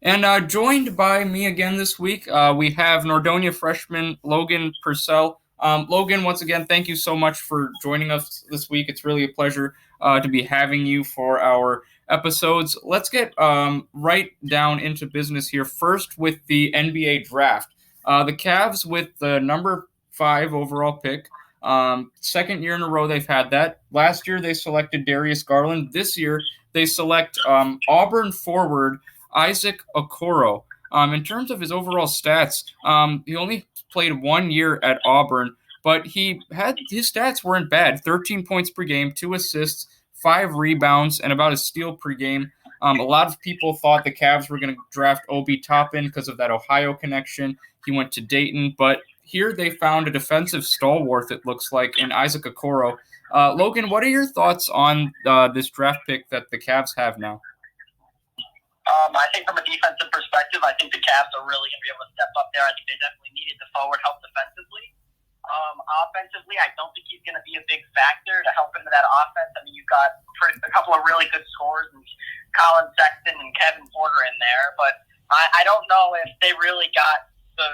And joined by me again this week, we have Nordonia freshman Logan Purcell. Logan, once again, thank you so much for joining us this week. It's really a pleasure to be having you for our episodes. Let's get right down into business here. First, with the NBA draft. The Cavs, with the number 5 overall pick, second year in a row they've had that. Last year they selected Darius Garland. This year they select Auburn forward Isaac Okoro. In terms of his overall stats, he only played 1 year at Auburn, but his stats weren't bad: 13 points per game, 2 assists, 5 rebounds, and about a steal per game. A lot of people thought the Cavs were going to draft Obi Toppin because of that Ohio connection. He went to Dayton, but here they found a defensive stalwart, it looks like, in Isaac Okoro. Logan, what are your thoughts on this draft pick that the Cavs have now? I think from a defensive perspective, I think the Cavs are really going to be able to step up there. I think they definitely needed the forward help defensively. Offensively, I don't think he's going to be a big factor to help into that offense. I mean, you've got a couple of really good scorers, and Colin Sexton and Kevin Porter in there, but I don't know if they really got the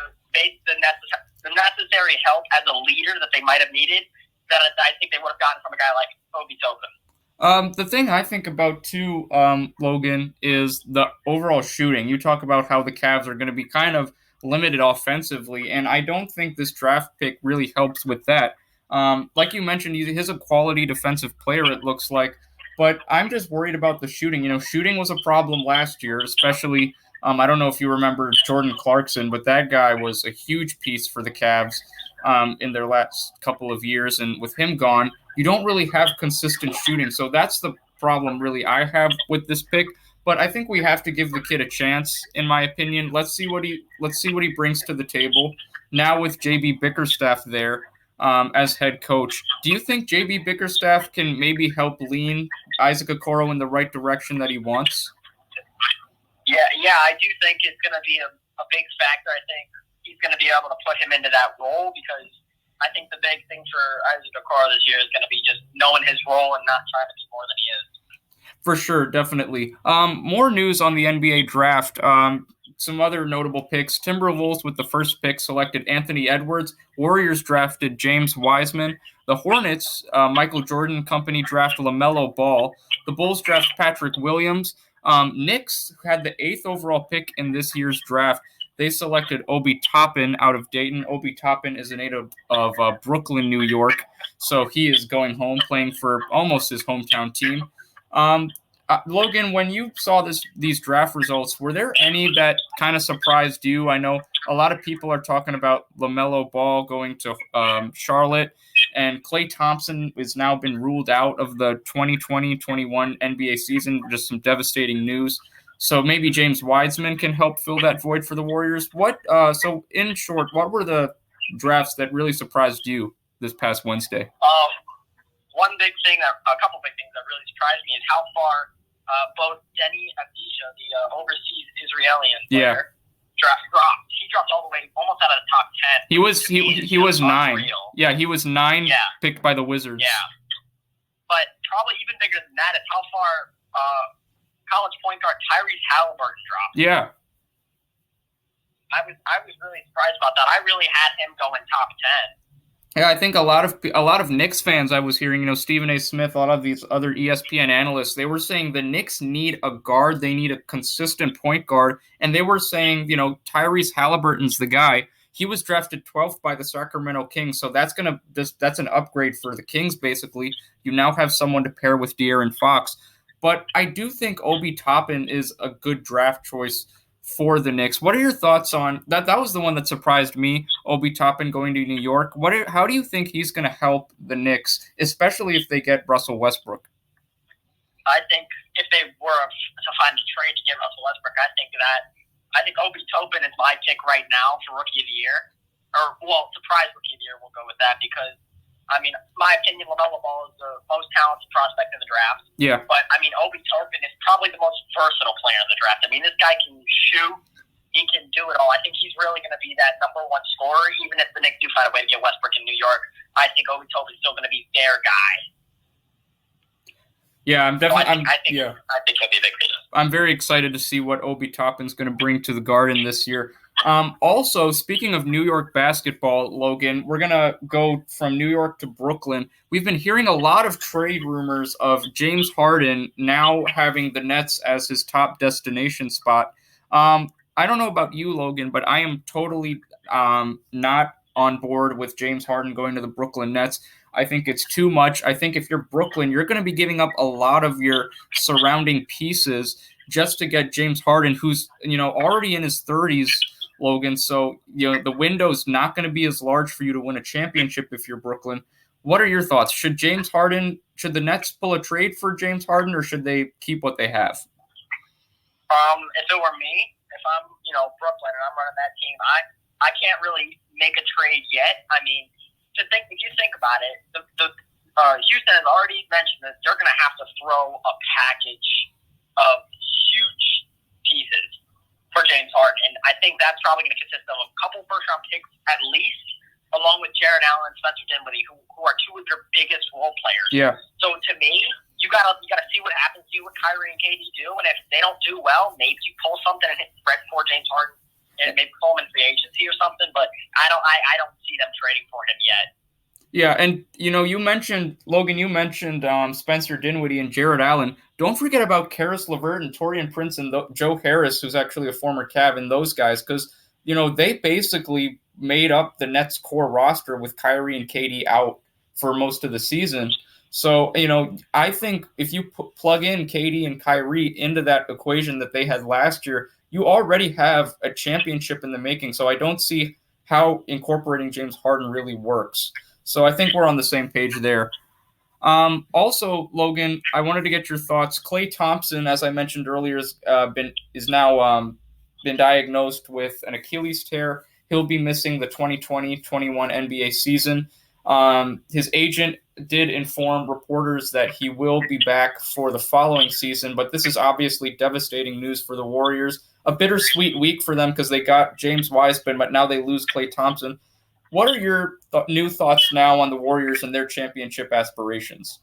necessary help as a leader that they might have needed that I think they would have gotten from a guy like Obi Toppin. The thing I think about too, Logan, is the overall shooting. You talk about how the Cavs are going to be kind of limited offensively, and I don't think this draft pick really helps with that. Like you mentioned, he's a quality defensive player, it looks like, but I'm just worried about the shooting. Shooting was a problem last year, especially. I don't know if you remember Jordan Clarkson, but that guy was a huge piece for the Cavs in their last couple of years, and with him gone, you don't really have consistent shooting. So that's the problem really I have with this pick. But I think we have to give the kid a chance, in my opinion. Let's see what he brings to the table. Now with JB Bickerstaff there as head coach, do you think JB Bickerstaff can maybe help lean Isaac Okoro in the right direction that he wants? Yeah, I do think it's going to be a big factor. I think he's going to be able to put him into that role because I think the big thing for Isaac Okoro this year is going to be just knowing his role and not trying to be more than he is. For sure, definitely. More news on the NBA draft. Some other notable picks. Timberwolves with the first pick selected Anthony Edwards. Warriors drafted James Wiseman. The Hornets, Michael Jordan Company, draft LaMelo Ball. The Bulls draft Patrick Williams. Knicks had the 8th overall pick in this year's draft. They selected Obi Toppin out of Dayton. Obi Toppin is a native of Brooklyn, New York, so he is going home, playing for almost his hometown team. Logan, when you saw these draft results, were there any that kind of surprised you? I know a lot of people are talking about LaMelo Ball going to Charlotte, and Klay Thompson has now been ruled out of the 2020-21 NBA season. Just some devastating news. So maybe James Wiseman can help fill that void for the Warriors. So in short, what were the drafts that really surprised you this past Wednesday? A couple big things that really surprised me is how far both Denny Avdija, the overseas Israeli player, dropped. He dropped all the way almost out of the top 10. He was 9. Unreal. Yeah, he was 9 picked by the Wizards. Yeah. But probably even bigger than that is how far college point guard Tyrese Halliburton dropped. Yeah. I was really surprised about that. I really had him going top 10. Yeah, I think a lot of Knicks fans I was hearing, Stephen A. Smith, a lot of these other ESPN analysts, they were saying the Knicks need a guard, they need a consistent point guard, and they were saying, Tyrese Halliburton's the guy. He was drafted 12th by the Sacramento Kings, so that's an upgrade for the Kings basically. You now have someone to pair with De'Aaron Fox. But I do think Obi Toppin is a good draft choice for the Knicks. What are your thoughts on that? That was the one that surprised me, Obi Toppin going to New York. How do you think he's going to help the Knicks, especially if they get Russell Westbrook? I think if they were to find a trade to get Russell Westbrook, I think Obi Toppin is my pick right now for Rookie of the Year. Surprise Rookie of the Year, we'll go with that because, my opinion, LaMelo Ball is the most talented prospect in the draft. Yeah. But, Obi Toppin is probably the most versatile player in the draft. This guy can shoot. He can do it all. I think he's really going to be that number one scorer, even if the Knicks do find a way to get Westbrook in New York. I think Obi Toppin is still going to be their guy. Yeah, I'm definitely. I think he'll be a big reason. I'm very excited to see what Obi Toppin's going to bring to the Garden this year. Also, speaking of New York basketball, Logan, we're going to go from New York to Brooklyn. We've been hearing a lot of trade rumors of James Harden now having the Nets as his top destination spot. I don't know about you, Logan, but I am totally not on board with James Harden going to the Brooklyn Nets. I think it's too much. I think if you're Brooklyn, you're going to be giving up a lot of your surrounding pieces just to get James Harden, who's already in his 30s, Logan. So the window's not going to be as large for you to win a championship if you're Brooklyn. What are your thoughts? Should the Nets pull a trade for James Harden, or should they keep what they have? If it were me, if I'm Brooklyn and I'm running that team, I can't really make a trade yet. I mean, if you think about it, Houston has already mentioned that they're going to have to throw a package of huge pieces for James Harden. And I think that's probably going to consist of a couple first-round picks at least, along with Jared Allen and Spencer Dinwiddie, who are two of your biggest role players. Yeah. So to me, you gotta see what happens, see what Kyrie and KD do, and if they don't do well, maybe you pull something and hit Fred for James Harden. And maybe call him in free agency or something, but I don't see them trading for him yet. Yeah, and you mentioned Logan. You mentioned Spencer Dinwiddie and Jared Allen. Don't forget about Karis LeVert and Taurean Prince and Joe Harris, who's actually a former Cav, and those guys, because they basically made up the Nets' core roster with Kyrie and KD out for most of the season. So I think if you plug in KD and Kyrie into that equation that they had last year, you already have a championship in the making. So I don't see how incorporating James Harden really works. So I think we're on the same page there. Also, Logan, I wanted to get your thoughts. Klay Thompson, as I mentioned earlier, is now been diagnosed with an Achilles tear. He'll be missing the 2020-21 NBA season. His agent did inform reporters that he will be back for the following season, but this is obviously devastating news for the Warriors. A bittersweet week for them because they got James Wiseman, but now they lose Klay Thompson. What are your new thoughts now on the Warriors and their championship aspirations?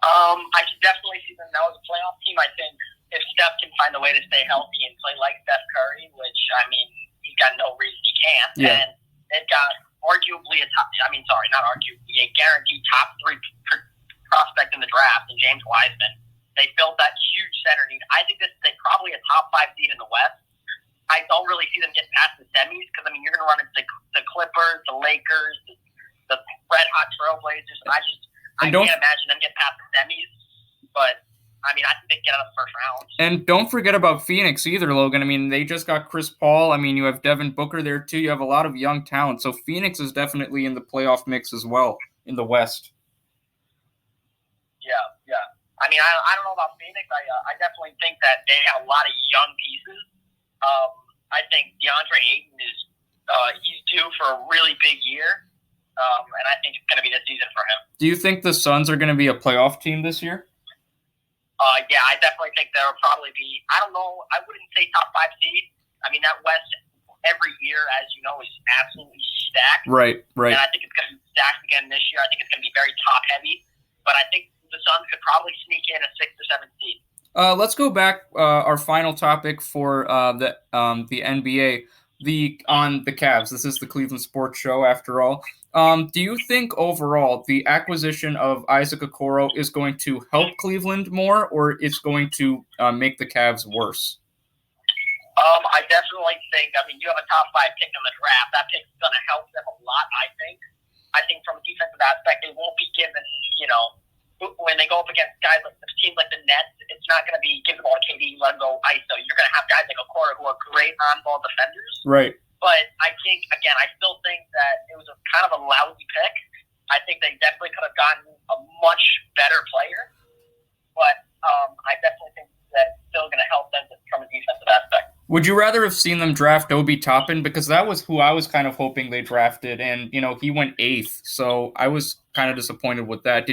I can definitely see them now as a playoff team. I think if Steph can find a way to stay healthy and play like Steph Curry, which, I mean, he's got no reason he can't, and they've got arguably a guaranteed top 3 prospect in the draft in James Wiseman. They filled that huge center need. I think this is probably a top 5 seed in the West. I don't really see them getting past the semis because, I mean, you're going to run into the Clippers, the Lakers, the red-hot Trailblazers. I can't imagine them getting past the semis. But, I mean, I think they get out of the first round. And don't forget about Phoenix either, Logan. I mean, they just got Chris Paul. I mean, you have Devin Booker there, too. You have a lot of young talent. So Phoenix is definitely in the playoff mix as well in the West. Yeah. I mean, I don't know about Phoenix. I definitely think that they have a lot of young pieces. I think DeAndre Ayton he's due for a really big year, and I think it's going to be the season for him. Do you think the Suns are going to be a playoff team this year? Yeah, I definitely think they'll probably be. I don't know. I wouldn't say top 5 seed. I mean, that West every year, as you know, is absolutely stacked. Right. And I think it's going to be stacked again this year. I think it's going to be very top heavy, but I think the Suns could probably sneak in a 6th or 7th seed. Let's go back. Our final topic for the NBA, on the Cavs. This is the Cleveland Sports Show, after all. Do you think overall the acquisition of Isaac Okoro is going to help Cleveland more, or it's going to make the Cavs worse? I definitely think. I mean, you have a top 5 pick in the draft. That pick is going to help them a lot. I think from a defensive aspect, they won't be given. When they go up against guys like teams like the Nets, it's not going to be give the ball to KD, let him go ISO. You're going to have guys like Okoro who are great on-ball defenders. Right. But I think, again, I still think that it was a kind of a lousy pick. I think they definitely could have gotten a much better player. But I definitely think that it's still going to help them from a defensive aspect. Would you rather have seen them draft Obi Toppin? Because that was who I was kind of hoping they drafted, and he went 8th, so I was kind of disappointed with that.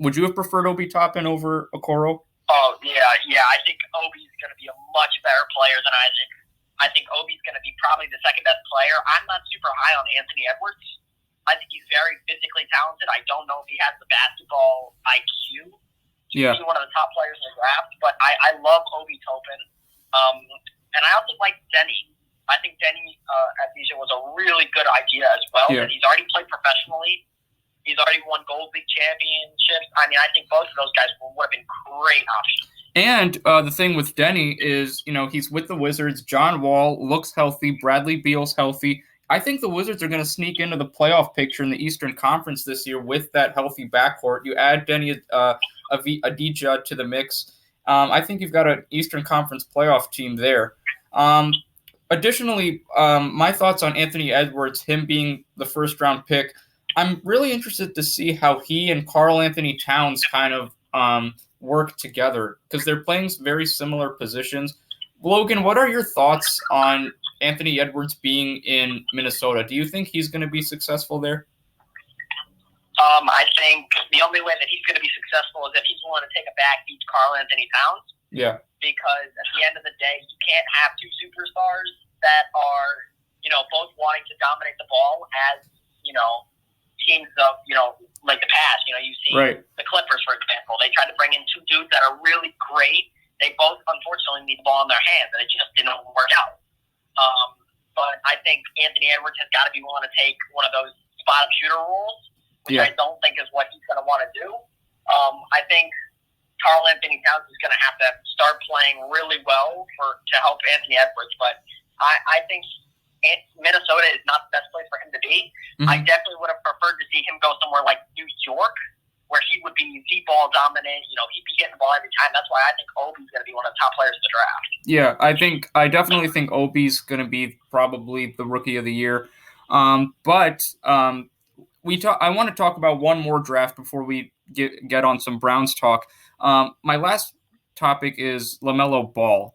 Would you have preferred Obi Toppin over Okoro? Oh, yeah. I think Obi's going to be a much better player than Isaac. I think Obi's going to be probably the second best player. I'm not super high on Anthony Edwards. I think he's very physically talented. I don't know if he has the basketball IQ to be one of the top players in the draft, but I love Obi Toppin. And I also like Denny. I think Denny at DJ was a really good idea as well. Yeah. And he's already played professionally. He's already won Gold League championships. I mean, I think both of those guys would have been great options. And the thing with Denny is, he's with the Wizards. John Wall looks healthy. Bradley Beal's healthy. I think the Wizards are going to sneak into the playoff picture in the Eastern Conference this year with that healthy backcourt. You add Denny Adija to the mix. I think you've got an Eastern Conference playoff team there. Additionally, my thoughts on Anthony Edwards, him being the first-round pick, I'm really interested to see how he and Karl Anthony Towns kind of work together because they're playing very similar positions. Logan, what are your thoughts on Anthony Edwards being in Minnesota? Do you think he's going to be successful there? I think the only way that he's going to be successful is if he's willing to take a backseat to Karl Anthony Towns. Yeah. Because at the end of the day, you can't have two superstars that are, both wanting to dominate the ball as, teams of, like the past. You see the Clippers, for example. They tried to bring in two dudes that are really great. They both, unfortunately, need the ball in their hands, and it just didn't work out. But I think Anthony Edwards has got to be willing to take one of those spot-up shooter roles, which I don't think is what he's going to want to do. I think Karl Anthony Towns is going to have to start playing really well to help Anthony Edwards. But I think Minnesota is not the best place for him to be. Mm-hmm. I definitely would have preferred to see him go somewhere like New York, where he would be the ball dominant. He'd be getting the ball every time. That's why I think Obi's going to be one of the top players in the draft. Yeah, I definitely think Obi's going to be probably the rookie of the year. I want to talk about one more draft before we get on some Browns talk. My last topic is LaMelo Ball.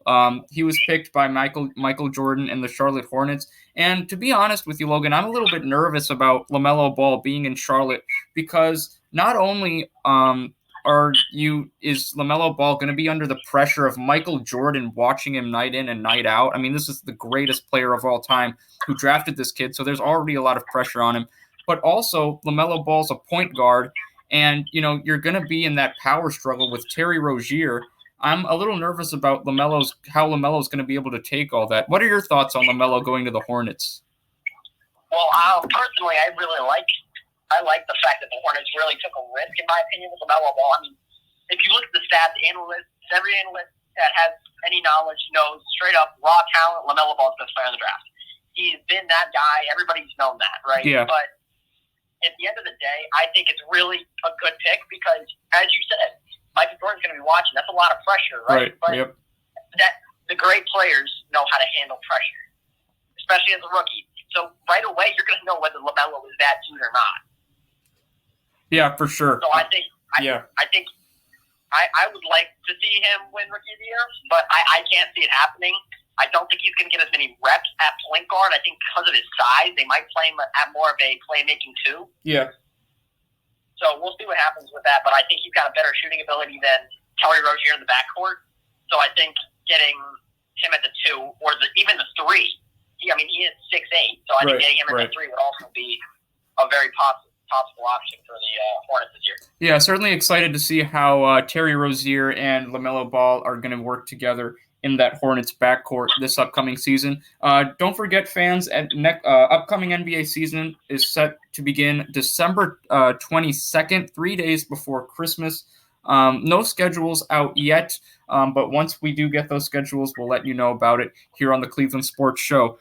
He was picked by Michael Jordan and the Charlotte Hornets. And to be honest with you, Logan, I'm a little bit nervous about LaMelo Ball being in Charlotte because not only is LaMelo Ball going to be under the pressure of Michael Jordan watching him night in and night out. I mean, this is the greatest player of all time who drafted this kid, so there's already a lot of pressure on him. But also, LaMelo Ball's a point guard, and you're going to be in that power struggle with Terry Rozier. I'm a little nervous about how LaMelo's going to be able to take all that. What are your thoughts on LaMelo going to the Hornets? Well, personally, I like the fact that the Hornets really took a risk, in my opinion, with LaMelo Ball. I mean, if you look at the stats, every analyst that has any knowledge knows straight up raw talent, LaMelo Ball's the best player in the draft. He's been that guy. Everybody's known that, right? Yeah. But at the end of the day, I think it's really a good pick because, as you said, Michael Jordan's going to be watching. That's a lot of pressure, right? But the great players know how to handle pressure, especially as a rookie. So right away, you're going to know whether LaMelo is that dude or not. Yeah, for sure. So I think I would like to see him win Rookie of the Year, but I can't see it happening. I don't think he's going to get as many reps at point guard. I think because of his size, they might play him at more of a playmaking two. Yeah. So we'll see what happens with that, but I think he's got a better shooting ability than Terry Rozier in the backcourt. So I think getting him at the two or even the three, he is 6'8", so I think getting him at the three would also be a very possible option for the Hornets this year. Yeah, certainly excited to see how Terry Rozier and LaMelo Ball are going to work together in that Hornets backcourt this upcoming season. Don't forget, fans, upcoming NBA season is set to begin December 22nd, 3 days before Christmas. No schedules out yet, but once we do get those schedules, we'll let you know about it here on the Cleveland Sports Show.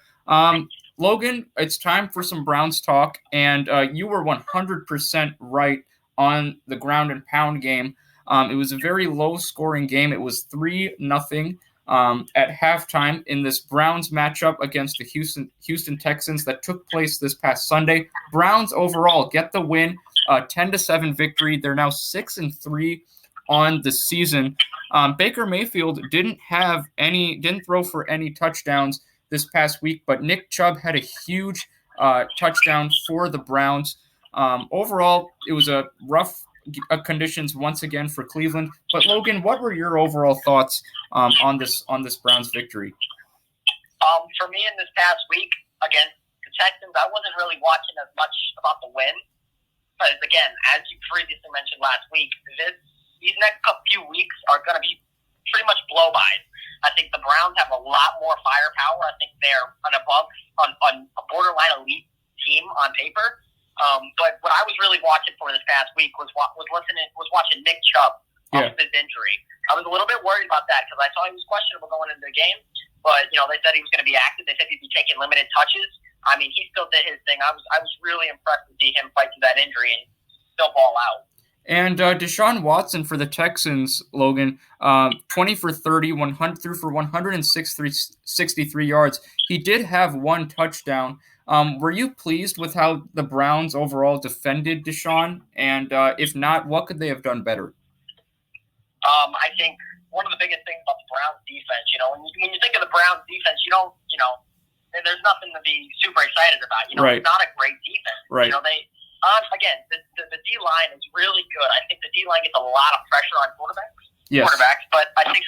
Logan, it's time for some Browns talk, and you were 100% right on the ground and pound game. It was a very low-scoring game. It was 3-0 at halftime in this Browns matchup against the Houston Texans that took place this past Sunday. Browns overall get the win, 10-7 victory. They're now 6-3 on the season. Baker Mayfield didn't throw for any touchdowns this past week, but Nick Chubb had a huge touchdown for the Browns. Overall, it was a rough conditions once again for Cleveland. But Logan, what were your overall thoughts on this Browns victory? For me in this past week against the Texans, I wasn't really watching as much about the win. Because, again, as you previously mentioned last week, these next few weeks are going to be pretty much blow-bys. I think the Browns have a lot more firepower. I think they're on a borderline elite team on paper. But what I was really watching for this past week was watching Nick Chubb off of his injury. I was a little bit worried about that because I saw he was questionable going into the game. But, they said he was going to be active. They said he'd be taking limited touches. I mean, he still did his thing. I was really impressed to see him fight through that injury and still ball out. And Deshaun Watson for the Texans, Logan, 20 for 30, threw for 163 yards. He did have one touchdown. Were you pleased with how the Browns overall defended Deshaun? And if not, what could they have done better? I think one of the biggest things about the Browns defense, when you think of the Browns defense, there's nothing to be super excited about. Right. It's not a great defense. Right. Again, the D-line is really good. I think the D-line gets a lot of pressure on quarterbacks. Yes. But I think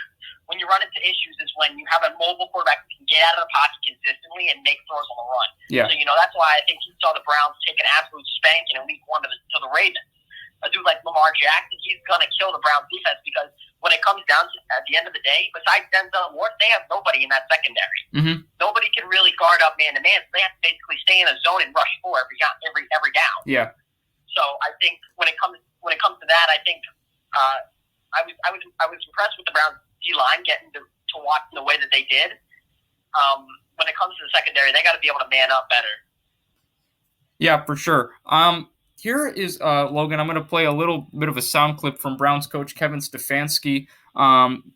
when you run into issues is when you have a mobile quarterback who can get out of the pocket consistently and make throws on the run. Yeah. So, that's why I think you saw the Browns take an absolute spanking in week 1 to the Ravens. A dude like Lamar Jackson, he's going to kill the Browns defense because when it comes down to at the end of the day, besides Denzel Ward, they have nobody in that secondary. Mm-hmm. Nobody can really guard up man-to-man, so they have to basically stay in a zone and rush for every down. Yeah. So I think when it comes to that, I think I was impressed with the Browns D-line getting to watch the way that they did. When it comes to the secondary, they got to be able to man up better. Yeah, for sure. Here is Logan. I'm going to play a little bit of a sound clip from Browns coach Kevin Stefanski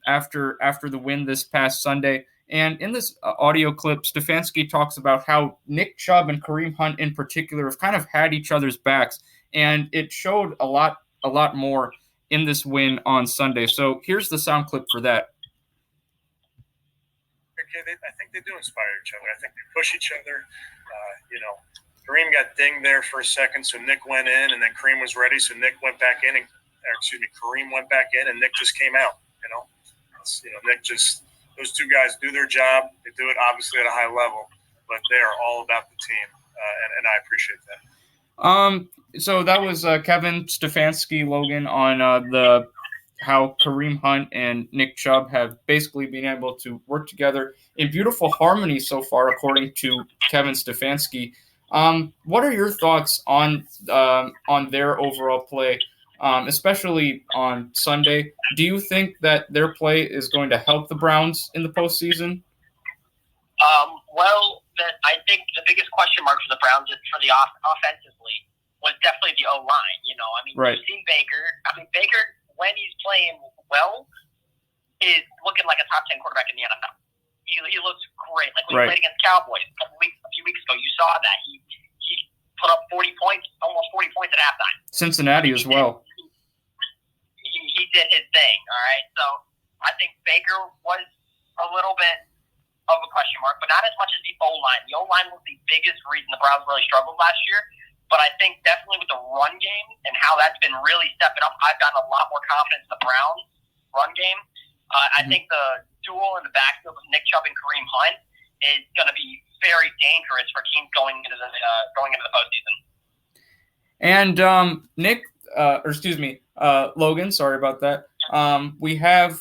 after the win this past Sunday. And in this audio clip, Stefanski talks about how Nick Chubb and Kareem Hunt in particular have kind of had each other's backs, and it showed a lot more in this win on Sunday. So here's the sound clip for that. Okay, I think they do inspire each other. I think they push each other. Kareem got dinged there for a second, so Nick went in, and then Kareem was ready, so Nick went back in, Kareem went back in, and Nick just came out. Nick just those two guys do their job. They do it obviously at a high level, but they are all about the team, and I appreciate that. So that was Kevin Stefanski, Logan, on how Kareem Hunt and Nick Chubb have basically been able to work together in beautiful harmony so far, according to Kevin Stefanski. What are your thoughts on their overall play, especially on Sunday? Do you think that their play is going to help the Browns in the postseason? I think the biggest question mark for the Browns is for the offensively was definitely the O-line. Right. You've seen Baker. Baker, when he's playing well, is looking like a top 10 quarterback in the NFL. He looks great. Like when he played against Cowboys a few weeks ago, you saw that. He put up 40 points, almost 40 points at halftime. Cincinnati as well. He did his thing, all right? So I think Baker was a little bit of a question mark, but not as much as the O-line. The O-line was the biggest reason the Browns really struggled last year. But I think definitely with the run game and how that's been really stepping up, I've gotten a lot more confidence in the Browns' run game. I think the duel in the backfield with Nick Chubb and Kareem Hunt is going to be very dangerous for teams going into the postseason. And Logan, sorry about that. We have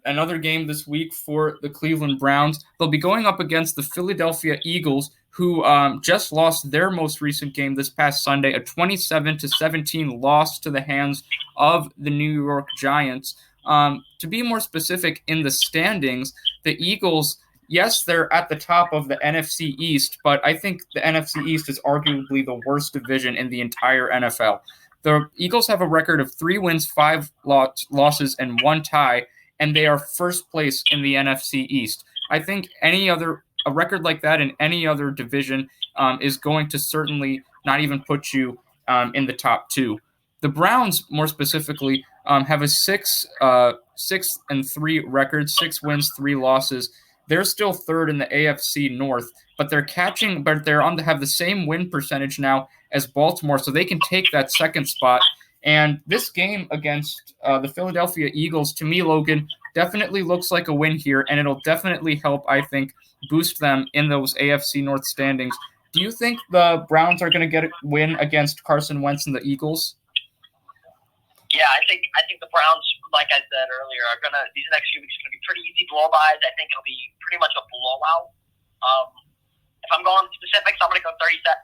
another game this week for the Cleveland Browns. They'll be going up against the Philadelphia Eagles, who just lost their most recent game this past Sunday, a 27-17 loss to the hands of the New York Giants. To be more specific, in the standings, the Eagles, yes, they're at the top of the NFC East, but I think the NFC East is arguably the worst division in the entire NFL. The Eagles have a record of 3 wins, 5 losses, and 1 tie, and they are first place in the NFC East. I think a record like that in any other division is going to certainly not even put you in the top 2. The Browns, more specifically, have a 6-3 record, 6 wins, 3 losses. They're still third in the AFC North, but they're on to have the same win percentage now as Baltimore, so they can take that second spot. And this game against the Philadelphia Eagles, to me, Logan, definitely looks like a win here, and it'll definitely help, I think, boost them in those AFC North standings Do you think the Browns are going to get a win against Carson Wentz and the Eagles? Yeah, I think the Browns, like I said earlier, these next few weeks are going to be pretty easy blow-bys. I think it'll be pretty much a blowout. If I'm going specifics, I'm going to go 31-14.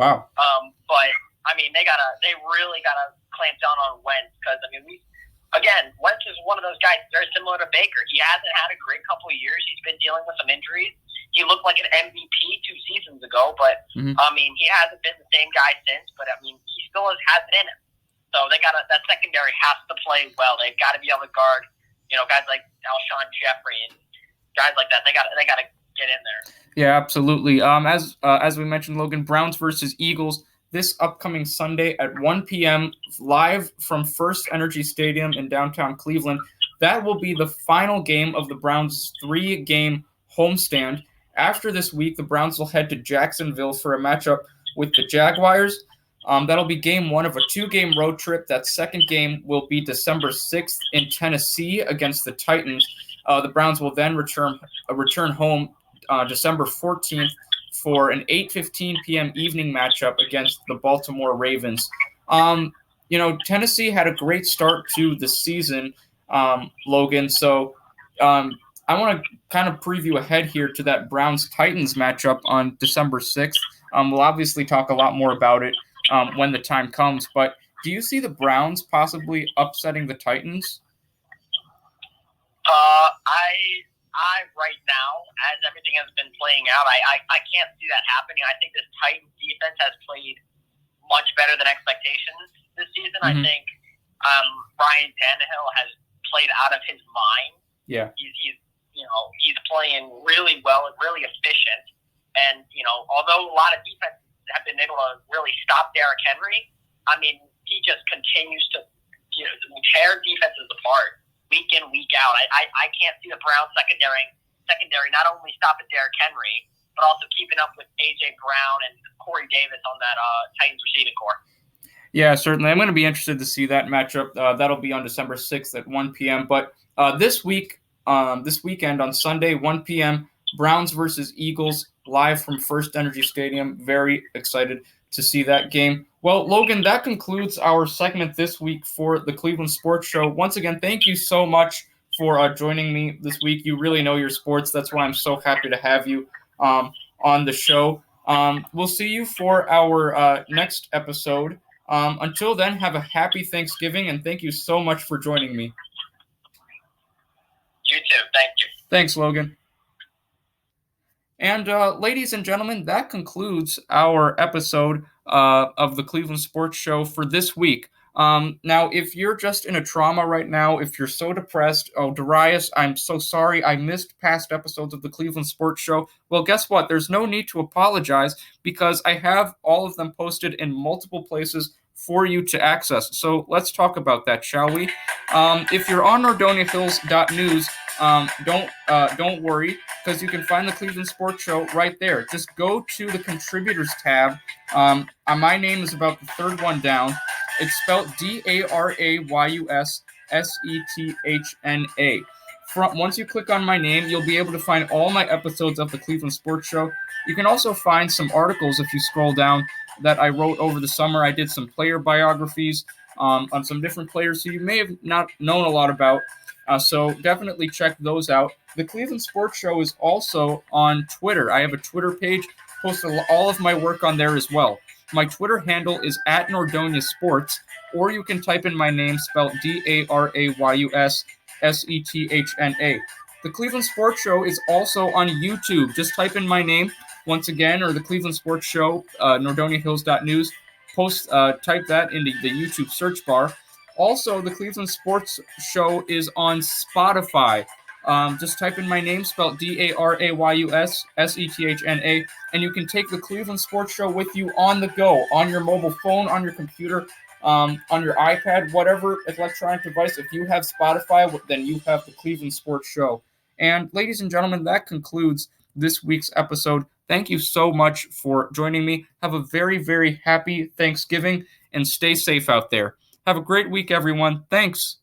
Wow. But I mean, they really gotta clamp down on Wentz because I mean, Wentz is one of those guys very similar to Baker. He hasn't had a great couple of years. He's been dealing with some injuries. He looked like an MVP 2 seasons ago, but I mean, he hasn't been the same guy since. But I mean, he still has it in him. So that secondary has to play well. They've got to be able to guard, guys like Alshon Jeffrey and guys like that. They got to get in there. Yeah, absolutely. As we mentioned, Logan, Browns versus Eagles this upcoming Sunday at 1 p.m. live from First Energy Stadium in downtown Cleveland. That will be the final game of the Browns' 3-game homestand. After this week, the Browns will head to Jacksonville for a matchup with the Jaguars. That'll be game 1 of a 2-game road trip. That second game will be December 6th in Tennessee against the Titans. The Browns will then return home December 14th for an 8:15 p.m. evening matchup against the Baltimore Ravens. Tennessee had a great start to the season, Logan. So I want to kind of preview ahead here to that Browns-Titans matchup on December 6th. We'll obviously talk a lot more about it when the time comes. But do you see the Browns possibly upsetting the Titans? I right now, as everything has been playing out, I can't see that happening. I think this Titans defense has played much better than expectations this season. I think Ryan Tannehill has played out of his mind. Yeah, he's playing really well and really efficient. And although a lot of defenses have been able to really stop Derrick Henry, I mean, he just continues to tear defenses apart week in, week out. I can't see the Browns secondary not only stopping Derrick Henry, but also keeping up with A.J. Brown and Corey Davis on that Titans receiving core. Yeah, certainly. I'm going to be interested to see that matchup. That'll be on December 6th at 1 p.m. But this weekend on Sunday, 1 p.m., Browns versus Eagles live from First Energy Stadium. Very excited to see that game. Well, Logan, that concludes our segment this week for the Cleveland Sports Show. Once again, thank you so much for joining me this week. You really know your sports. That's why I'm so happy to have you on the show. We'll see you for our next episode. Until then, have a happy Thanksgiving, and thank you so much for joining me. You too. Thank you. Thanks, Logan. And ladies and gentlemen, that concludes our episode of the Cleveland Sports Show for this week. Now, if you're just in a trauma right now, if you're so depressed, Darius, I'm so sorry I missed past episodes of the Cleveland Sports Show. Well, guess what? There's no need to apologize because I have all of them posted in multiple places for you to access. So let's talk about that, shall we? If you're on NordoniaHills.News, don't worry, because you can find the Cleveland Sports Show right there. Just go to the contributors tab. My name is about the third one down. It's spelled DARAYUSSETHNA. Once you click on my name, you'll be able to find all my episodes of the Cleveland Sports Show. You can also find some articles if you scroll down that I wrote over the summer. I did some player biographies on some different players who you may have not known a lot about. So definitely check those out. The Cleveland Sports Show is also on Twitter. I have a Twitter page, posted all of my work on there as well. My Twitter handle is @NordoniaSports, or you can type in my name spelled DARAYUSSETHNA. The Cleveland Sports Show is also on YouTube. Just type in my name once again, or the Cleveland Sports Show, NordoniaHills.News. Type that into the YouTube search bar. Also, the Cleveland Sports Show is on Spotify. Just type in my name, spelled DARAYUSSETHNA, and you can take the Cleveland Sports Show with you on the go, on your mobile phone, on your computer, on your iPad, whatever electronic device. If you have Spotify, then you have the Cleveland Sports Show. And ladies and gentlemen, that concludes this week's episode. Thank you so much for joining me. Have a very, very happy Thanksgiving, and stay safe out there. Have a great week, everyone. Thanks.